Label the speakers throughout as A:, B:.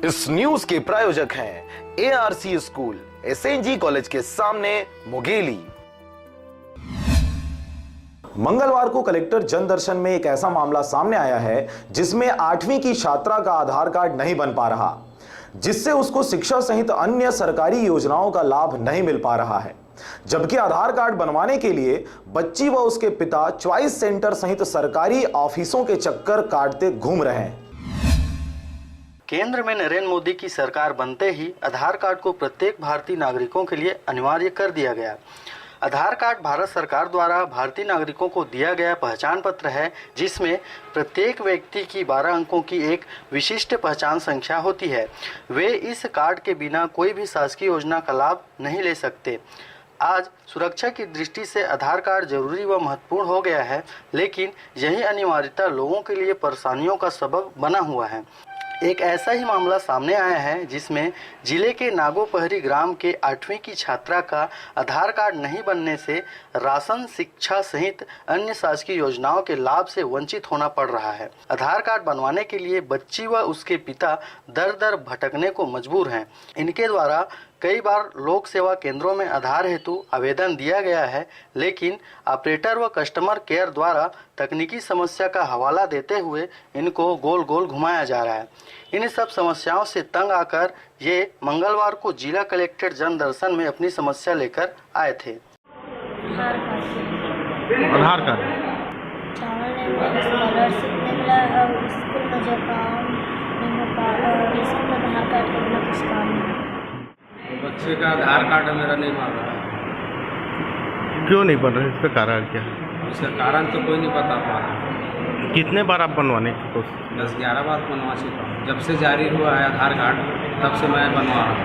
A: इस न्यूज के प्रायोजक हैं ARC स्कूल, SNG कॉलेज के सामने, मुंगेली। मंगलवार को कलेक्टर जनदर्शन में एक ऐसा मामला सामने आया है जिसमें 8वीं की छात्रा का आधार कार्ड नहीं बन पा रहा, जिससे उसको शिक्षा सहित अन्य सरकारी योजनाओं का लाभ नहीं मिल पा रहा है। जबकि आधार कार्ड बनवाने के लिए बच्ची व उसके पिता चॉइस सेंटर सहित सरकारी ऑफिसों के चक्कर काटते घूम रहे हैं।
B: केंद्र में नरेंद्र मोदी की सरकार बनते ही आधार कार्ड को प्रत्येक भारतीय नागरिकों के लिए अनिवार्य कर दिया गया। आधार कार्ड भारत सरकार द्वारा भारतीय नागरिकों को दिया गया पहचान पत्र है, जिसमें प्रत्येक व्यक्ति की 12 अंकों की एक विशिष्ट पहचान संख्या होती है। वे इस कार्ड के बिना कोई भी शासकीय योजना का लाभ नहीं ले सकते। आज सुरक्षा की दृष्टि से आधार कार्ड जरूरी व महत्वपूर्ण हो गया है, लेकिन यही अनिवार्यता लोगों के लिए परेशानियों का सबब बना हुआ है। एक ऐसा ही मामला सामने आया है जिसमें जिले के नागोपहरी ग्राम के 8वीं की छात्रा का आधार कार्ड नहीं बनने से राशन, शिक्षा सहित अन्य शासकीय योजनाओं के लाभ से वंचित होना पड़ रहा है। आधार कार्ड बनवाने के लिए बच्ची व उसके पिता दर दर भटकने को मजबूर हैं। इनके द्वारा कई बार लोक सेवा केंद्रों में आधार हेतु आवेदन दिया गया है, लेकिन ऑपरेटर व कस्टमर केयर द्वारा तकनीकी समस्या का हवाला देते हुए इनको गोल गोल घुमाया जा रहा है। इन सब समस्याओं से तंग आकर ये मंगलवार को जिला कलेक्टर जनदर्शन में अपनी समस्या लेकर आए थे।
C: आधार कार्ड
D: चावल स्कॉलरशिप नहीं मिला और स्कूल में जो काम नहीं हो पा और स्कूल में आधार कार्ड के बिना कुछ काम नहीं।
E: बच्चे का आधार कार्ड मेरा नहीं बन रहा।
C: क्यों नहीं बन रहा? इसका कारण क्या है?
E: इसका कारण तो कोई नहीं बता पा रहा।
C: कितने बार आप बनवाने की कोशिश?
E: 10-11 बार बनवा चुका हूँ। जब से जारी हुआ है आधार कार्ड तब से मैं बनवा रहा हूँ।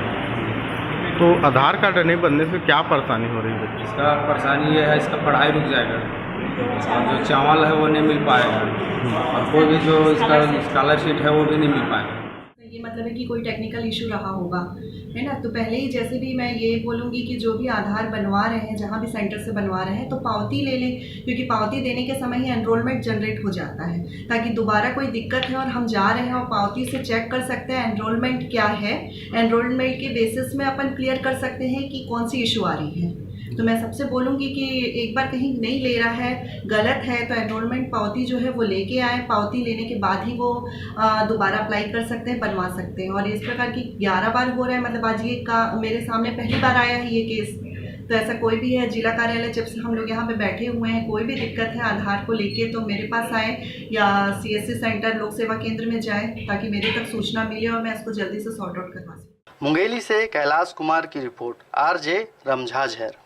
C: तो आधार कार्ड नहीं बनने से क्या परेशानी हो रही है?
E: इसका परेशानी ये है, इसका पढ़ाई रुक जाएगा और जो चावल है वो नहीं मिल पाएगा और कोई भी जो इसका स्कॉलरशिप है वो भी नहीं मिल पाएगा।
F: ये मतलब है कि कोई टेक्निकल इशू रहा होगा, है ना। तो पहले ही जैसे भी मैं ये बोलूँगी कि जो भी आधार बनवा रहे हैं, जहाँ भी सेंटर से बनवा रहे हैं, तो पावती ले लें, क्योंकि पावती देने के समय ही एनरोलमेंट जनरेट हो जाता है, ताकि दोबारा कोई दिक्कत है और हम जा रहे हैं और पावती से चेक कर सकते हैं एनरोलमेंट क्या है। एनरोलमेंट के बेसिस में अपन क्लियर कर सकते हैं कि कौन सी इशू आ रही है। तो मैं सबसे बोलूँगी कि एक बार कहीं नहीं ले रहा है, गलत है, तो एनरोलमेंट पावती जो है वो लेके आए। पावती लेने के बाद ही वो दोबारा अप्लाई कर सकते हैं, बनवा सकते हैं। और इस प्रकार की 11 बार हो रहा है, मतलब आज ये का मेरे सामने पहली बार आया है ये केस। तो ऐसा कोई भी है जिला कार्यालय, जब से हम लोग यहाँ पे बैठे हुए हैं, कोई भी दिक्कत है आधार को लेके तो मेरे पास आए या CSC सेंटर लोक सेवा केंद्र में जाए, ताकि मेरे तक सूचना मिले और मैं इसको जल्दी से सॉर्ट आउट करवा सकूँ।
B: मुंगेली से कैलाश कुमार की रिपोर्ट, RJ रमझाझर।